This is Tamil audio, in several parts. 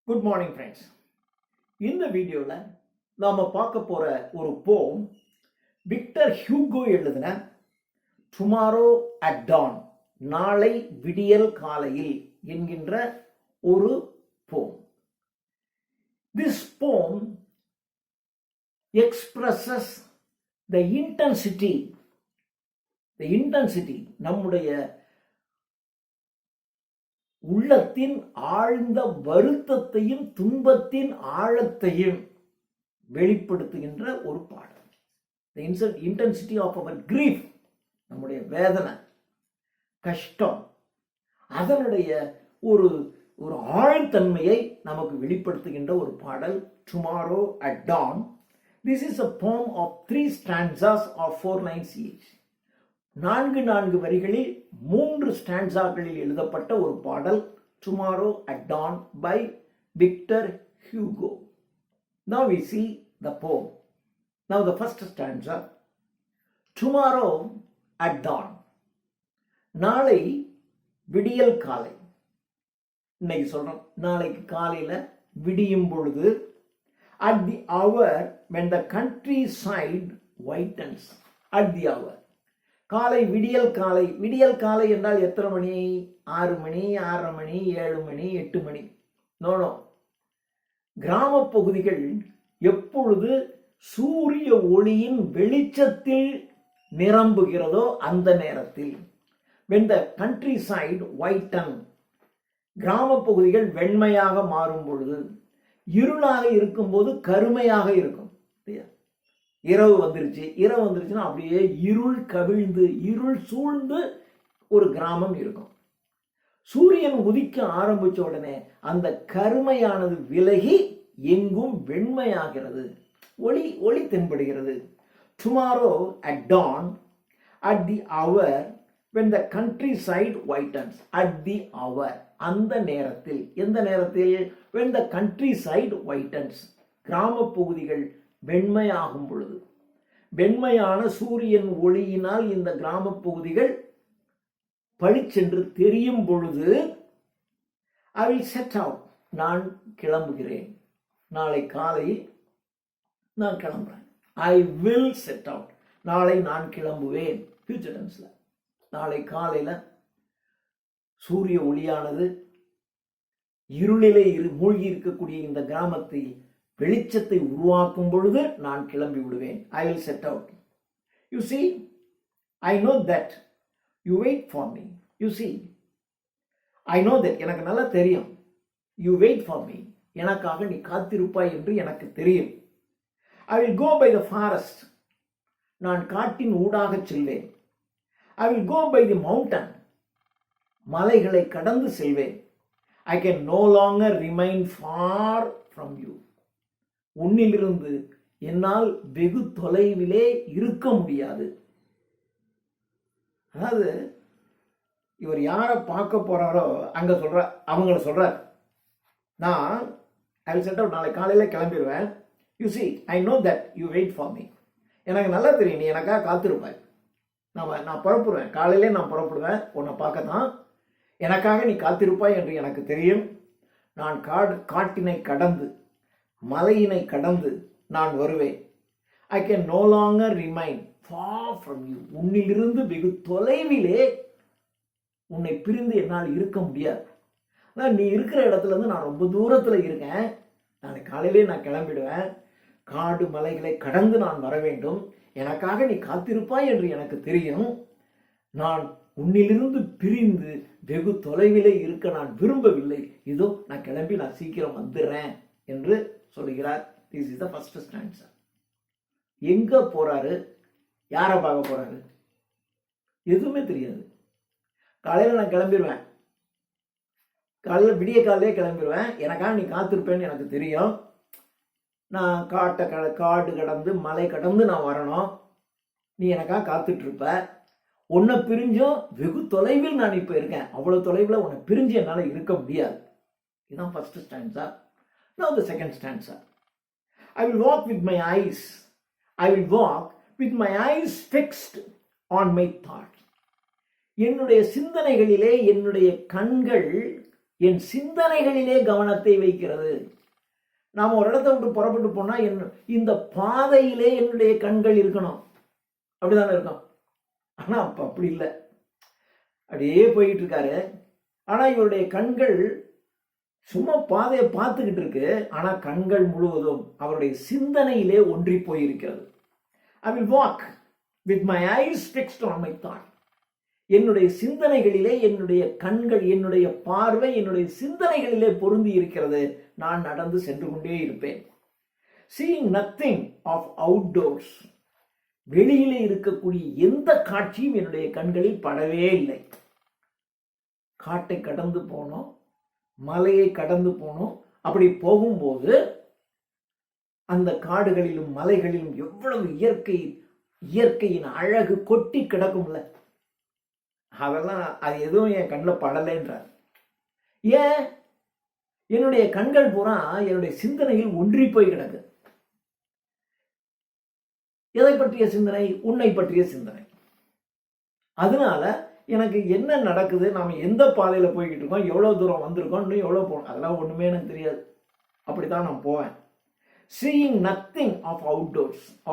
Good morning friends. இந்த வீடியோவில் நாம் பார்க்க போகிற ஒரு போம் விக்டர் ஹியூகோ எழுதின டுமாரோ அட் டான், நாளை விடியல் காலையில் என்கின்ற ஒரு போம். திஸ் போம் எக்ஸ்பிரஸஸ் த இன்டென்சிட்டி நம்முடைய உள்ளத்தின் ஆழ்ந்த வருத்தத்தையும் துன்பத்தின் ஆழத்தையும் வெளிப்படுத்துகின்ற ஒரு பாடல். The intensity of our grief, நம்முடைய வேதனை, கஷ்டம், அதனுடைய ஒரு ஒரு ஆழ்தன்மையை நமக்கு வெளிப்படுத்துகின்ற ஒரு பாடல் tomorrow at dawn. This is a poem of 3 stanzas of 4 lines each. 4 வரிகளில் 3 ஸ்டான்சாக்களில் எழுதப்பட்ட ஒரு பாடல் tomorrow at dawn by Victor Hugo. Now we see the poem. Now the first stanza. Tomorrow at dawn, நாளை விடியல் காலை. இன்னைக்கு சொல்றோம், நாளைக்கு காலையில விடியும் பொழுது, at the hour when the countryside whitens. At the hour, காலை விடியல் காலை. விடியல் காலை என்றால் எத்தனை மணி? 6 மணி, 6:30 மணி, 7 மணி, 8 மணி. நோனோ, கிராம பகுதிகள் எப்பொழுது சூரிய ஒளியின் வெளிச்சத்தில் நிரம்புகிறதோ அந்த நேரத்தில். when the countryside whiten, கிராம பகுதிகள் வெண்மையாக மாறும் பொழுது, இருளாக இருக்கும்போது கருமையாக இருக்கும். இரவு வந்துருச்சுன்னா அப்படியே இருள் கவிழ்ந்து இருள் சூழ்ந்து ஒரு கிராமம் இருக்கும். சூரியன் உதிக்க ஆரம்பிச்ச உடனே அந்த கருமையானது விலகி எங்கும் வெண்மையாகிறது, ஒளி தென்படுகிறது. Tomorrow at dawn, at the hour when the countryside whitens. at the hour, அந்த நேரத்தில். எந்த நேரத்தில்? when the countryside whitens, கிராம பகுதிகள் வெண்மையாகும் பொழுது, வெண்மையான சூரியன் ஒளியினால் இந்த கிராம பகுதிகள் பளிச்சென்று தெரியும் பொழுது, I will set out, நான் கிளம்புகிறேன். நாளை காலையில் நான் கிளம்புறேன். I will set out, நாளை நான் கிளம்புவேன். ஃபியூச்சர் டென்ஸ்ல. நாளை காலையில சூரிய ஒளியானது இருளிலே மூழ்கி இருக்கக்கூடிய இந்த கிராமத்தை வெளிச்சத்தை உருவாக்கும் பொழுது நான் கிளம்பி விடுவேன். I will set out. You see, I know that you wait for me. You see, I know that, எனக்கு நல்லா தெரியும். You wait for me, எனக்காக நீ காத்திருப்பாய் என்று எனக்கு தெரியும். I will go by the forest, நான் காட்டின் ஊடாக செல்வேன். I will go by the mountain, மலைகளை கடந்து செல்வேன். I can no longer remain far from you, உன்னிலிருந்து என்னால் வெகு தொலைவிலே இருக்க முடியாது. அதாவது இவர் யாரை பார்க்க போறாரோ அங்க அவங்கள சொல்றார், நான் I will set out, நாளை காலையில கிளம்பிடுவேன். You see, I know that you wait for me. எனக்கு நல்லா தெரியும், நீ எனக்காக காத்திருப்பாய். நான் புறப்படுவேன், காலையிலே நான் புறப்படுவேன் உன்னை பார்க்கத்தான். எனக்காக நீ காத்திருப்பாய் என்று எனக்கு தெரியும். நான் காட்டினை கடந்து மலையினை கடந்து நான் வருவேன். I can no longer remain far from you, உன்னிலிருந்து வெகு தொலைவிலே உன்னை பிரிந்து என்னால் இருக்க முடியாது. நீ இருக்கிற இடத்துல இருந்து நான் ரொம்ப தூரத்தில் இருக்கேன். நாளை காலையிலே நான் கிளம்பிடுவேன். காடு மலைகளை கடந்து நான் வர வேண்டும். எனக்காக நீ காத்திருப்பாய் என்று எனக்கு தெரியும். நான் உன்னிலிருந்து பிரிந்து வெகு தொலைவிலே இருக்க நான் விரும்பவில்லை. இதோ நான் கிளம்பி நான் சீக்கிரம் வந்துடுறேன் என்று சொல்லுகிறார். This is the first stanza. எங்க போறாரு? யாரை பார்க்க போறாரு? எதுவுமே தெரியாது. காலையில நான் கிளம்பிடுவேன், காலையில விடிய காலையிலே கிளம்பிடுவேன். எனக்காக நீ காத்திருப்பேன்னு எனக்கு தெரியும். நான் காடு கடந்து மலை கடந்து நான் வரணும். நீ எனக்காக காத்துட்டு இருப்ப. உன்னை பிரிஞ்சும் வெகு தொலைவில் நான் இப்ப இருக்கேன். அவ்வளவு தொலைவில் உன்னை பிரிஞ்சு என்னால இருக்க முடியாது. இதுதான் first stanza. Now the second stanza. I will walk with my eyes. I will walk with my eyes fixed on my thoughts. என்னுடைய சிந்தனைகளிலே என்னுடைய கண்கள் என் சிந்தனைகளிலே கவனத்தை வைக்கிறது. நாம் ஒரு இடத்த விட்டு புறப்பட்டு போனா இந்த பாதையிலே என்னுடைய கண்கள் இருக்கணும், அப்படிதானே இருக்கும். ஆனா அப்படி இல்லை, அப்படியே போயிட்டு இருக்காரு. ஆனா இவருடைய கண்கள் சும்மா பாதையை பார்த்துக்கிட்டு இருக்கு, ஆனா கண்கள் முழுவதும் அவருடைய சிந்தனையிலே ஒன்றி போயிருக்கிறது. I will walk with my eyes fixed on my thought. என்னுடைய சிந்தனைகளிலே என்னுடைய கண்கள், என்னுடைய பார்வை என்னுடைய சிந்தனைகளிலே பொருந்தி இருக்கிறது. நான் நடந்து சென்று கொண்டே இருப்பேன். Seeing nothing of outdoors. வெளியிலே இருக்கக்கூடிய எந்த காட்சியும் என்னுடைய கண்களில் படவே இல்லை. காட்டை கடந்து போனோம், மலையை கடந்து போனோம். அப்படி போகும்போது அந்த காடுகளிலும் மலைகளிலும் எவ்வளவு இயற்கையின் அழகு கொட்டி கிடக்கும்ல, அதெல்லாம் அது எதுவும் என் கண்ணில் படலைன்றார். ஏன்? என்னுடைய கண்கள் பூரா என்னுடைய சிந்தனையில் ஒன்றி போய் கிடக்கு. எதை பற்றிய சிந்தனை? உன்னை பற்றிய சிந்தனை. அதனால எனக்கு என்ன நடக்குது, நாம எந்த பாதையில போய்கிட்டு இருக்கோம், எவ்வளவு தூரம் வந்திருக்கோம், இன்னும் எவ்வளவு போகணும், அதெல்லாம் ஒண்ணுமே எனக்கு தெரியாது. அப்படித்தான் நான் போவேன். Seeing nothing of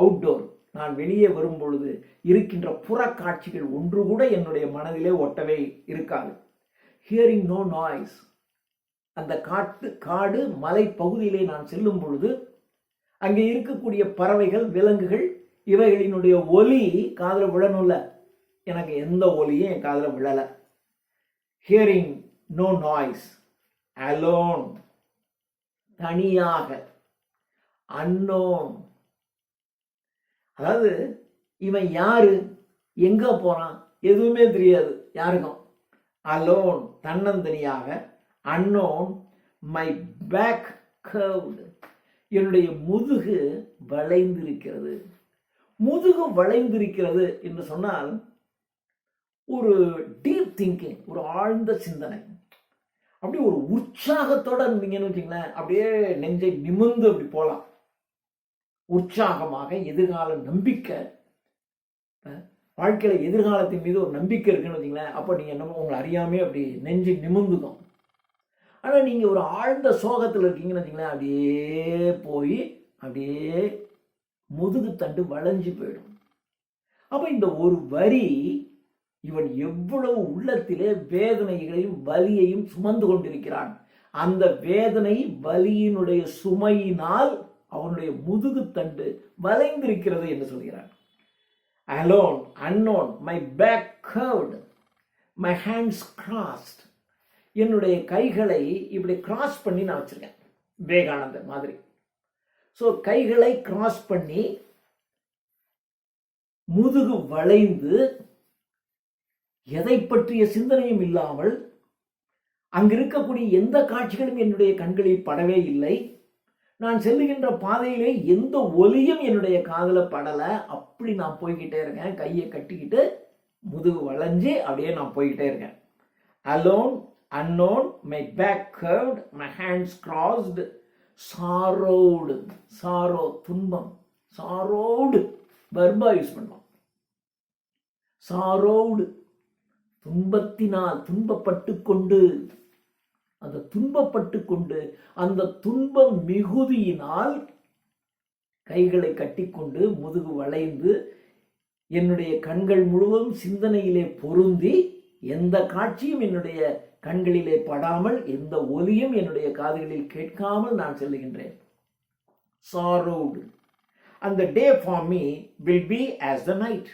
outdoor. நான் வெளியே வரும் பொழுது இருக்கின்ற புற காட்சிகள் ஒன்று கூட என்னுடைய மனதிலே ஒட்டவே இருக்காது. Hearing no noise. அந்த காடு மலை பகுதியிலே நான் செல்லும் பொழுது அங்கே இருக்கக்கூடிய பறவைகள், விலங்குகள், இவைகளினுடைய ஒலி காதுல விழணும்ல. எனக்கு எந்த ஒலியும் என் காதுல விழல. ஹியரிங் நோ நாய்ஸ், அலோன், தனியாக, அன்னோன். அதாவது இவன் யாரு, எங்க போறான், எதுவுமே தெரியாது யாருக்கும். அலோன், தன்னந்தனியாக. Unknown, my back curved. என்னுடைய முதுகு வளைந்திருக்கிறது. முதுகு வளைந்திருக்கிறது என்று சொன்னால் ஒரு டீப் திங்கிங், ஒரு ஆழ்ந்த சிந்தனை. அப்படியே ஒரு உற்சாகத்தோட இருந்தீங்கன்னு வச்சுங்களேன், அப்படியே நெஞ்சை நிமிர்ந்து அப்படி போகலாம். உற்சாகமாக, எதிர்கால நம்பிக்கை, வாழ்க்கையில எதிர்காலத்தின் மீது ஒரு நம்பிக்கை இருக்குன்னு வச்சுங்களேன், அப்போ நீங்க என்ன உங்களை அறியாமே அப்படி நெஞ்சு நிமிர்ந்துக்கும். ஆனா நீங்க ஒரு ஆழ்ந்த சோகத்தில் இருக்கீங்கன்னு வச்சுங்களேன், அப்படியே போய் அப்படியே முதுகு தண்டு வளைஞ்சு போயிடும். அப்ப இந்த ஒரு வரி, இவன் எவ்வளவு உள்ளத்திலே வேதனைகளையும் வலியையும் சுமந்து கொண்டிருக்கிறான். அந்த வேதனை வலியினுடைய சுமையினால் அவனுடைய முதுகு தண்டு வளைந்திருக்கிறது என்று சொல்கிறான். Alone, unknown, my back curved, my hands crossed. என்னுடைய கைகளை இப்படி கிராஸ் பண்ணி நான் வச்சிருக்கேன், விவேகானந்தர் மாதிரி. ஸோ கைகளை கிராஸ் பண்ணி முதுகு வளைந்து எதை பற்றிய சிந்தனையும் இல்லாமல், அங்கு இருக்கக்கூடிய எந்த காட்சிகளும் என்னுடைய கண்களில் படவே இல்லை. நான் செல்லுகின்ற பாதையிலே எந்த ஒலியும் என்னுடைய காதுல படல. அப்படி நான் போய்கிட்டே இருக்கேன், கையை கட்டிக்கிட்டு முதுகு வளைஞ்சு அப்படியே நான் போய்கிட்டே இருக்கேன். Alone, unknown, my back curved, my hands crossed, sorrowed. Sorrow, துன்பம். sorrowed verb யூஸ் பண்ணோம். sorrowed, துன்பத்தினால், துன்பப்பட்டு கொண்டு, அந்த துன்பப்பட்டு கொண்டு, அந்த துன்பம் மிகுதியினால் கைகளை கட்டிக்கொண்டு முதுகு வளைந்து என்னுடைய கண்கள் முழுவதும் சிந்தனையிலே பொருந்தி, எந்த காட்சியும் என்னுடைய கண்களிலே படாமல், எந்த ஒலியும் என்னுடைய காதுகளில் கேட்காமல் நான் செல்லுகின்றேன். sorrowed. And the day for me will be as the night.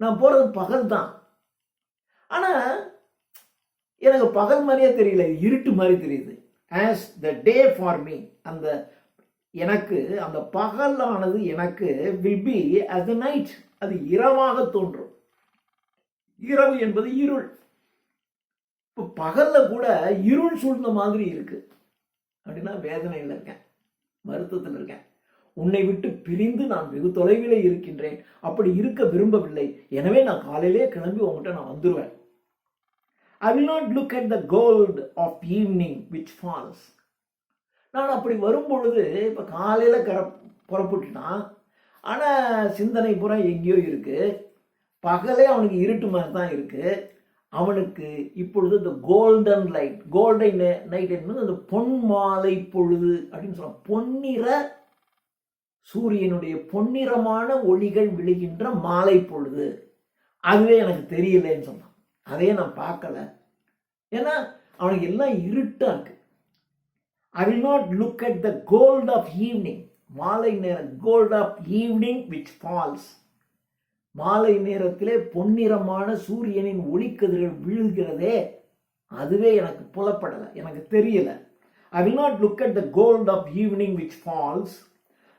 நான் போறது பகல் தான், ஆனா எனக்கு பகல் மாதிரியே தெரியல, இருட்டு மாதிரி தெரியுது. as the day for me, அந்த எனக்கு அந்த பகலானது எனக்கு will be as the night, அது இரவாக தோன்றும். இரவு என்பது இருள். இப்போ பகல்ல கூட இருள் சூழ்ந்த மாதிரி இருக்கு அப்படின்னா வேதனையில் இருக்கேன், வருத்தத்தில் இருக்கேன். உன்னை விட்டு பிரிந்து நான் வெகு தொலைவிலே இருக்கின்றேன், அப்படி இருக்க விரும்பவில்லை. எனவே நான் காலையிலே கிளம்பி உங்ககிட்ட நான் வந்துடுவேன். I will not look at the gold of evening which falls. நான் அப்படி வரும் பொழுது இப்போ காலையில் புறப்பட்டுட்டான், ஆனால் சிந்தனை பூரா எங்கேயோ இருக்கு. பகலே அவனுக்கு இருட்டு மாதிரி தான் இருக்கு. அவனுக்கு இப்பொழுது இந்த கோல்டன் லைட், கோல்டன் நைட் என்பது அந்த பொன் மாலை பொழுது அப்படின்னு சொல்ல, பொன்னிற சூரியனுடைய பொன்னிறமான ஒளிகள் விழுகின்ற மாலை பொழுது, அதுவே எனக்கு தெரியலன்னு சொன்னான். அதையே நான் பார்க்கல, ஏன்னா அவனுக்கு எல்லாம் இருட்டா இருக்கு. I will not look at the gold of evening, மாலை நேரம், gold of evening which falls, மாலை நேரத்திலே பொன்னிறமான சூரியனின் ஒளிக்கதிர்கள் விழுகிறதே, அதுவே எனக்கு புலப்படல, எனக்கு தெரியல. I will not look at the gold of evening which falls,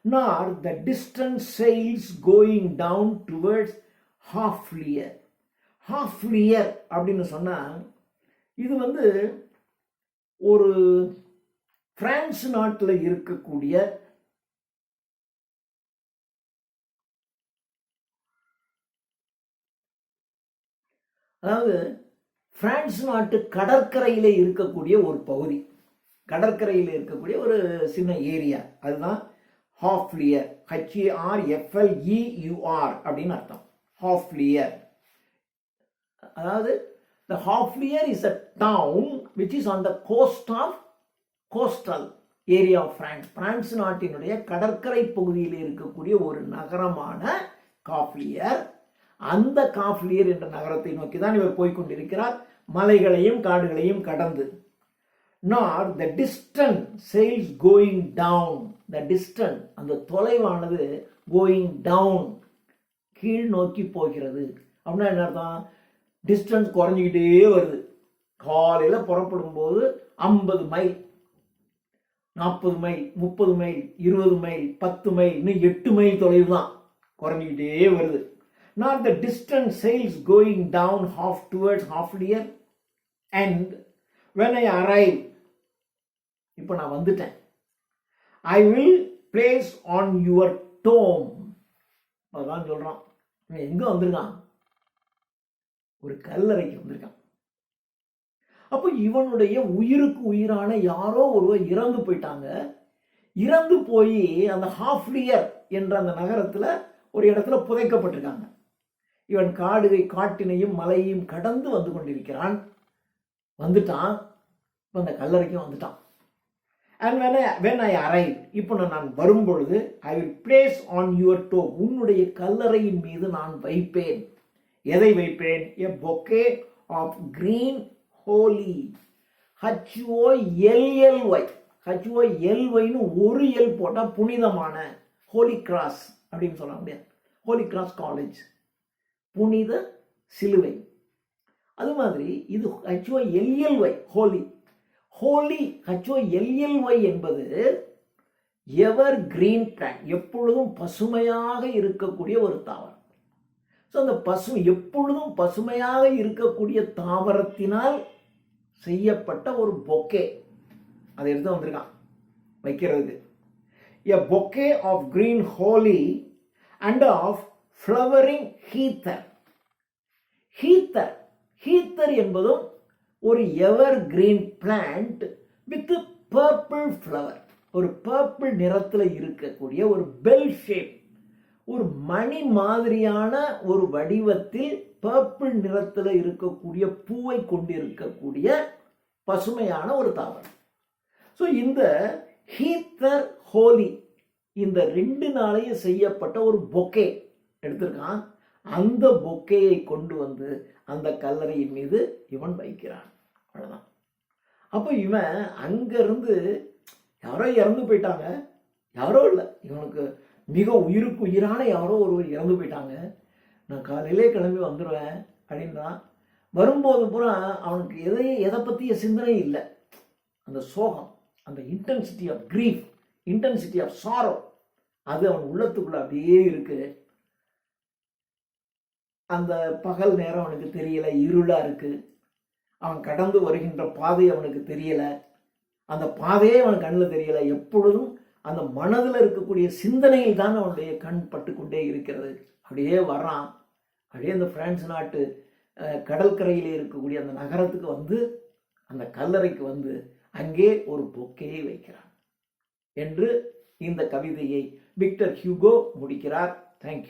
nor the distant sails going down towards Haflier. Haflier அப்படின்னு சொன்னா, இது ஒரு பிரான்ஸ் நாட்டில் இருக்கக்கூடிய அதாவது பிரான்ஸ் நாட்டு கடற்கரையில் இருக்கக்கூடிய ஒரு பகுதி, கடற்கரையில் இருக்கக்கூடிய ஒரு சின்ன ஏரியா, அதுதான் ஹாஃப்லியர், HARFLEUR அப்படின்னு அர்த்தம். ஹாஃப்லியர், அதாவது the Haflier is a town which is on the coastal area of France. France நாட்டினுடைய கடற்கரை பகுதியில் இருக்கக்கூடிய ஒரு நகரமான காஃப்லியர். அந்த காஃப்லியர் என்ற நகரத்தை நோக்கி தான் இவர் போய்கொண்டிருக்கிறார், மலைகளையும் காடுகளையும் கடந்து. Nor the distant sails going down, the distant, அந்த தொலைவானது going down, கீழ் நோக்கி போகிறது. அப்படின்னா என்ன அர்த்தம்? டிஸ்டன்ஸ் குறைஞ்சிக்கிட்டே வருது. காலையில் புறப்படும் போது 50 mile, 40 mile, 30 mile, 20 mile, 10 mile, இன்னும் 8 மைல் தொலைவு தான், குறைஞ்சிக்கிட்டே வருது. Not the distant sails going down half towards Haflier, and when I arrive, இப்போ நான் வந்துட்டேன், I will place on your tomb. அதான் சொல்றான். எங்க வந்திருக்கான்? ஒரு கல்லறைக்கு வந்திருக்கான். அப்போ இவனுடைய உயிருக்கு உயிரான யாரோ ஒருவர் இறந்து போயிட்டாங்க. இறந்து போய் அந்த ஹாஃப்லியர் என்ற அந்த நகரத்துல ஒரு இடத்துல புதைக்கப்பட்டிருக்காங்க. இவன் காட்டினையும் மலையையும் கடந்து வந்து கொண்டிருக்கிறான். வந்துட்டான், இப்போ அந்த கல்லறைக்கும் வந்துட்டான். And when I arrive, இப்போ நான் வரும் பொழுது, I will place on your tomb, உன்னுடைய கல்லறையின் மீது நான் வைப்பேன். எதை வைப்பேன்? A bouquet of green holy, HOLLY, HOLYன்னு ஒரு எல் போட்டா புனிதமான, ஹோலி கிராஸ் அப்படின்னு சொல்ல முடியாது, ஹோலி கிராஸ் காலேஜ், புனித சிலுவை. அது மாதிரி இது HOLLY, ஹோலி. ஹோலி HOLLY என்பது எவர் கிரீன் பிளான்ட், எப்பொழுதும் பசுமையாக இருக்கக்கூடிய ஒரு தாவரம். ஸோ அந்த எப்பொழுதும் பசுமையாக இருக்கக்கூடிய தாவரத்தினால் செய்யப்பட்ட ஒரு பொக்கே, அதை எடுத்து வந்திருக்கான் வைக்கிறதுக்கு. A bouquet of green holly and of flowering heather. Heather என்பதும் ஒரு எவர் green plant with purple flower, ஒரு பர்பிள் நிறத்தில் இருக்கக்கூடிய ஒரு பெல் ஷேப், ஒரு மணி மாதிரியான ஒரு வடிவத்தில் பர்பிள் நிறத்தில் இருக்கக்கூடிய பூவை கொண்டிருக்கக்கூடிய பசுமையான ஒரு தாவரம். ஸோ இந்த ஹீத்தர் ஹோலி, இந்த 2 நாளையும் செய்யப்பட்ட ஒரு பொக்கே எடுத்திருக்கான். அந்த பொக்கையை கொண்டு வந்து அந்த கல்லறையின் மீது இவன் வைக்கிறான். அவ்வளவுதான். அப்போ இவன் அங்கிருந்து, யாரோ இறந்து போயிட்டாங்க, யாரோ இல்லை, இவனுக்கு மிக உயிருக்கு உயிரான யாரோ ஒருவர் இறந்து போயிட்டாங்க, நான் காலையிலே கிளம்பி வந்துடுவேன் அப்படின்னா, வரும்போது பூரா அவனுக்கு எதை பற்றிய சிந்தனை இல்லை. அந்த சோகம், அந்த intensity of grief, intensity of sorrow, அது அவன் உள்ளத்துக்குள்ள அப்படியே இருக்கு. அந்த பகல் நேரம் அவனுக்கு தெரியல, இருளா இருக்கு. அவன் கடந்து வருகின்ற பாதை அவனுக்கு தெரியல, அந்த பாதையே அவன் கண்ணில் தெரியல. எப்பொழுதும் அந்த மனதில் இருக்கக்கூடிய சிந்தனையில் தான் அவனுடைய கண் பட்டு கொண்டே இருக்கிறது. அப்படியே வர்றான், அப்படியே அந்த பிரான்ஸ் நாட்டு கடற்கரையில் இருக்கக்கூடிய அந்த நகரத்துக்கு வந்து, அந்த கல்லறைக்கு வந்து அங்கே ஒரு பொக்கையை வைக்கிறான் என்று இந்த கவிதையை விக்டர் ஹியூகோ முடிக்கிறார். தேங்க்யூ.